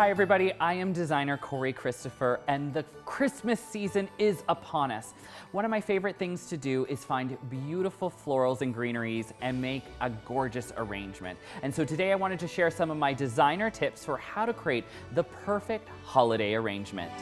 Hi everybody, I am designer Cory Christopher, and the Christmas season is upon us. One of my favorite things to do is find beautiful florals and greeneries and make a gorgeous arrangement. And so today I wanted to share some of my designer tips for how to create the perfect holiday arrangement.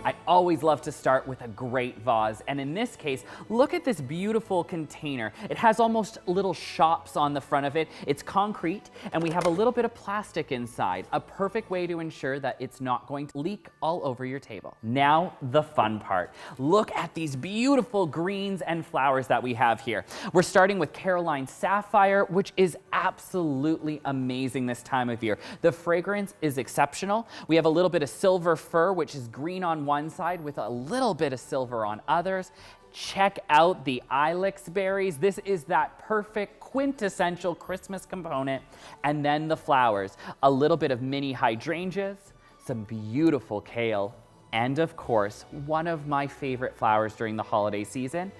I always love to start with a great vase, and in this case, look at this beautiful container. It has almost little shops on the front of it. It's concrete, and we have a little bit of plastic inside, a perfect way to ensure that it's not going to leak all over your table. Now, the fun part. Look at these beautiful greens and flowers that we have here. We're starting with Caroline Sapphire, which is absolutely amazing this time of year. The fragrance is exceptional. We have a little bit of silver fir, which is green on one side with a little bit of silver on others. Check out the ilex berries. This is that perfect quintessential Christmas component. And then the flowers, a little bit of mini hydrangeas, some beautiful kale, and of course, one of my favorite flowers during the holiday season,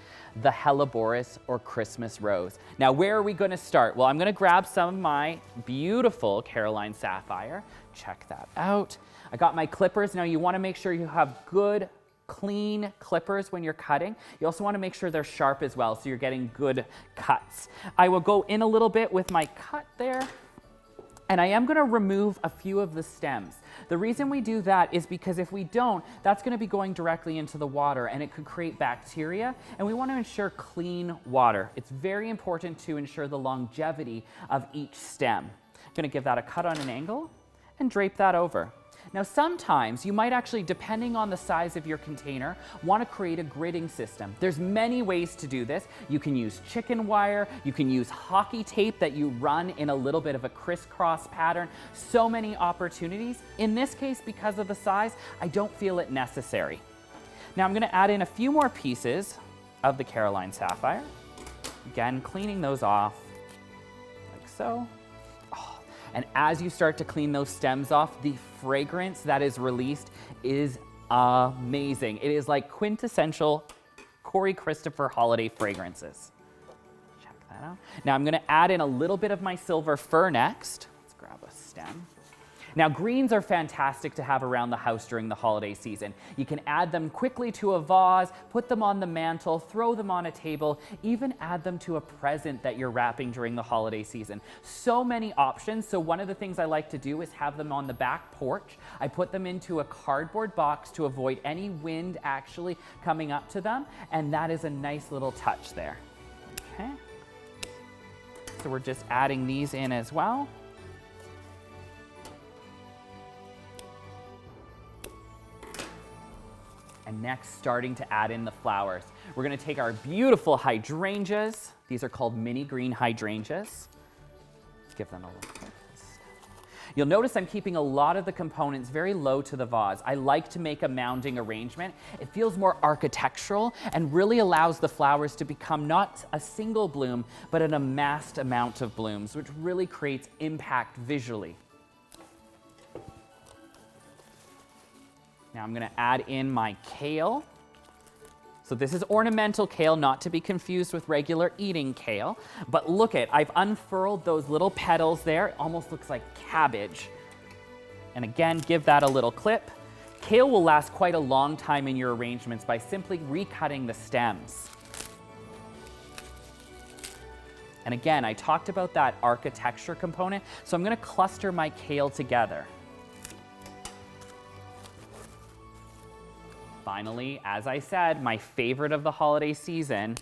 the Helleborus or Christmas rose. Now, where are we going to start? Well, I'm going to grab some of my beautiful Caroline Sapphire. Check that out. I got my clippers. Now, you want to make sure you have good, clean clippers when you're cutting. You also want to make sure they're sharp as well, so you're getting good cuts. I will go in a little bit with my cut there, and I am going to remove a few of the stems. The reason we do that is because if we don't, that's going to be going directly into the water and it could create bacteria, and we want to ensure clean water. It's very important to ensure the longevity of each stem. I'm going to give that a cut on an angle and drape that over. Now, sometimes you might actually, depending on the size of your container, want to create a gridding system. There's many ways to do this. You can use chicken wire, you can use hockey tape that you run in a little bit of a crisscross pattern. So many opportunities. In this case, because of the size, I don't feel it necessary. Now I'm going to add in a few more pieces of the Caroline Sapphire. Again, cleaning those off like so. And as you start to clean those stems off, the fragrance that is released is amazing. It is like quintessential Cory Christopher holiday fragrances. Check that out. Now I'm going to add in a little bit of my silver fir next. Let's grab a stem. Now, greens are fantastic to have around the house during the holiday season. You can add them quickly to a vase, put them on the mantle, throw them on a table, even add them to a present that you're wrapping during the holiday season. So many options. So one of the things I like to do is have them on the back porch. I put them into a cardboard box to avoid any wind actually coming up to them. And that is a nice little touch there. Okay. So we're just adding these in as well. And next, starting to add in the flowers. We're going to take our beautiful hydrangeas. These are called mini green hydrangeas. Give them a little bit. You'll notice I'm keeping a lot of the components very low to the vase. I like to make a mounding arrangement. It feels more architectural and really allows the flowers to become not a single bloom, but an amassed amount of blooms, which really creates impact visually. Now I'm going to add in my kale. So this is ornamental kale, not to be confused with regular eating kale. But look at, I've unfurled those little petals there. It almost looks like cabbage. And again, give that a little clip. Kale will last quite a long time in your arrangements by simply recutting the stems. And again, I talked about that architecture component, so I'm going to cluster my kale together. Finally, as I said, my favorite of the holiday season,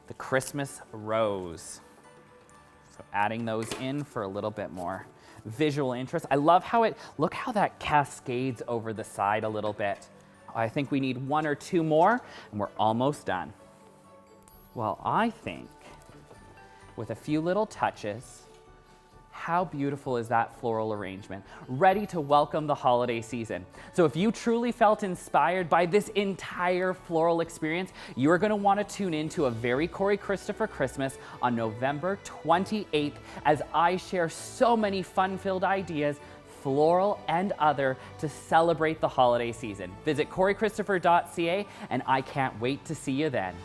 the Christmas rose. So adding those in for a little bit more visual interest. I love how look how that cascades over the side a little bit. I think we need one or two more and we're almost done. Well, I think with a few little touches, how beautiful is that floral arrangement, ready to welcome the holiday season. So if you truly felt inspired by this entire floral experience, you are going to want to tune in to a Very Cory Christopher Christmas on November 28th as I share so many fun-filled ideas, floral and other, to celebrate the holiday season. Visit corychristopher.ca and I can't wait to see you then.